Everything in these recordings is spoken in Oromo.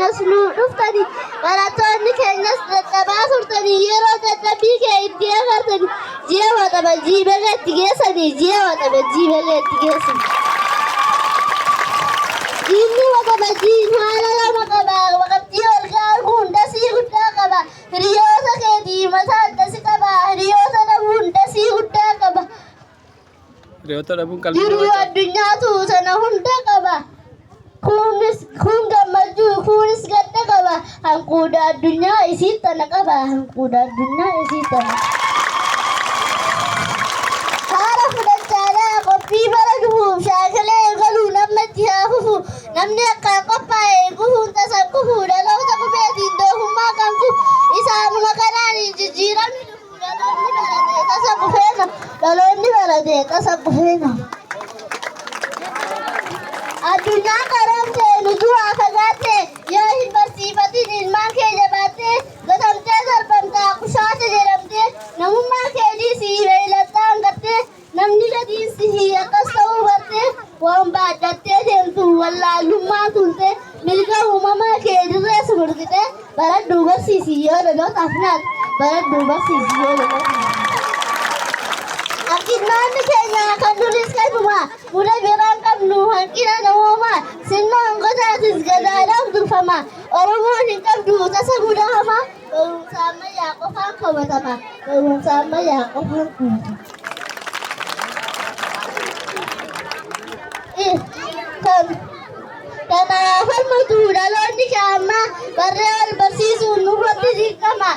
keenyas nu dhuftanii barattoonni keenyas dadhabaa turtanii yeroo dadhabbii kee itti agartanii ji'a waxabajjii baga itti geessanii ji'a waxabajjii baga itti geessanii. Inni waxabajjii haala lama qaba waqtii olkaa hundasii guddaa qaba hiriyoota keetii mataa addasi qaba hiriyoota dhabuu hundasii guddaa qaba. Hiriyoota dhabuun qalbii Jiruu addunyaatu sana hunda qaba. Kun gammachuu kunis gadda qaba. Hanquuda addunyaa isii tana qaba. Hanquuda addunyaa isii tana. Haala fudhachaadhaa qophii bara dhufuuf shaakalee eegaluu namatti haa fufu. Namni akkaan qophaa'e gufuun tasan kufu dhaloota qubeetiin doofummaa kan kufu isaanuma kanaan jijjiiramni dhufu dhaloonni baratee tasa qufeena. Addunyaan qaroomtee nu duraa fagaattee yoo hin barsiifatiin ilmaan kee jabaattee gatamtee darbamtaa kushaate jedhamtee namummaa keetii si beeylataa hangattee namni gadiin si akkas ta'uu bartee waan baadhattee deemtu wallaalummaa tuntee mirga uumamaa kee dirree sumurtitee baradhuu barsiisi yoo dhalootaaf naatu baradhuu barsiisi yoo dhalootaaf. Akkinnaanni keenya kan duris qabuma muda biraan qabnu hanqina namoomaa sirna hangotaatis gadaadhaaf durfama Oromoon hin qabdu tasa gudahama barumsa ammayyaa qofaan qabatama barumsa ammayyaa qofaan qabatama. Kanaaf falmatu dhaloonni keenya barree wal barsiisuun nurratti dirqama.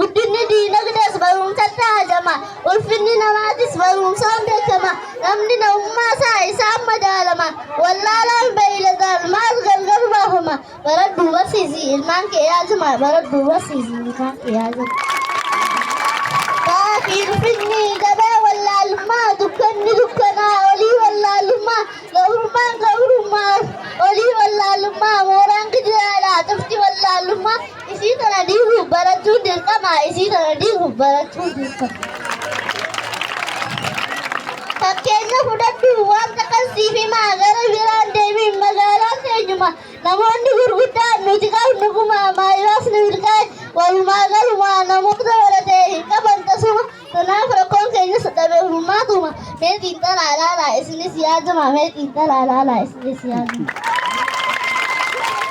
Guddinni diinagdees barumsatti hajama. Ulfinni namaatis barumsaan beekama. Namni namummaa isaan madaalama. Wallaalaan beeyladaan maal gargar baafama. Baradhuu barsiisi ilmaan kee yaajama. Baradhuu barsiisi ilmaan kee yaajama. Kaafiin finni gabaa wallaalummaa dukkanni dukkanaa olii wallaalummaa gabrummaan gabrummaa olii wallaalummaa mooraan gidiraadhaa tufti wallaalummaa isii tana diiguuf barachuu dirqama isii tana diiguuf barachuu dirqama. Fakkeenya fudhadhu waan takkasiif himaa gara biraan deemiin magaalaan teenyuma namoonni gurguddaan nuti qabnu gumaa maayilaas nu milkaa'e walumaa galumaa namoota baratee hin qaban tasuma kanaaf rakkoon keenyas dhabeefummaatuma meetiin talaalaalaa isinis yaadama meetiin talaalaalaa isinis yaadama.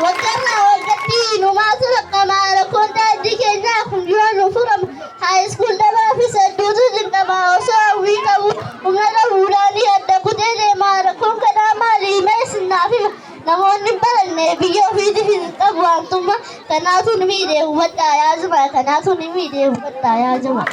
Waggarraa waggatti numaatu rakkama rakkoon daandii keenyaa kun yoo nu furamu haayiskuul dabaa fi sadduutu dirqama osoo hawwii qabu humna dhabuudhaanii adda kutee deemaa rakkoon kanaa maali meessinnaaf hima namoonni baranne biyya ofiitiif hin qabu waantuma kanaatu ni miidhee hubadhaa yaajama kanaatu ni miidhee hubadhaa yaajama.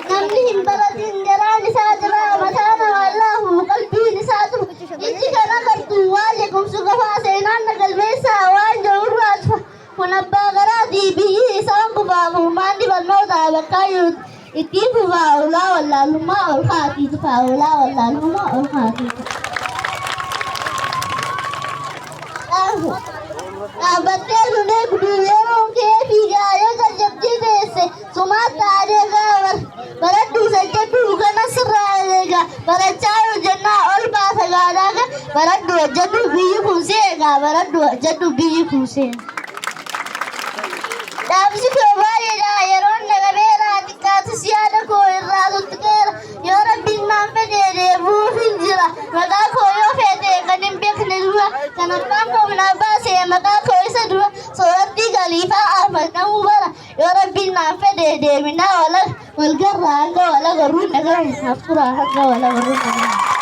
Namni hin baratin garaan isaa jira mataa namaa laafu qalbiin isaa tufu iji kan agartu waan jeequmsu qofaa seenaan nagalmeessaa waan jirurraatu kun abbaa garaatii biyyi isaan kufaafu maanni barnoota bakkaayyuu ittiin fufaa olaa wallaalummaa ol kaatii tufaa olaa wallaalummaa ol kaatii tufa. Dhaabbattee lunee guduu yeroo kee fiigaa yoo jajjabdii teesse sumaatti adeegaa baradhuu sajjadhuu kana sirraa eegaa barachaa yoo jennaa ol baasa gaadhaa baradhuu hojjedhuu biyyi kun seegaa baradhuu hojjedhuu biyyi kun seegaa. Dhaabsi koo baay'eedha yeroon nagabeeraa xiqqaatus yaada koo irraa tuttuqeera yoo rabbiin naan fedhee deebi'uuf hin jira maqaa koo yoo feete kan hin beekne dura kan abbaan koo naaf baasee maqaa koo isa dura soorattii galiifaa arfan namuu bara yoo rabbiin naan fedhee deebinaa wal garraa hanga wal agarruun dhagahu naaf turaa hanga wal agarruun dhagahu.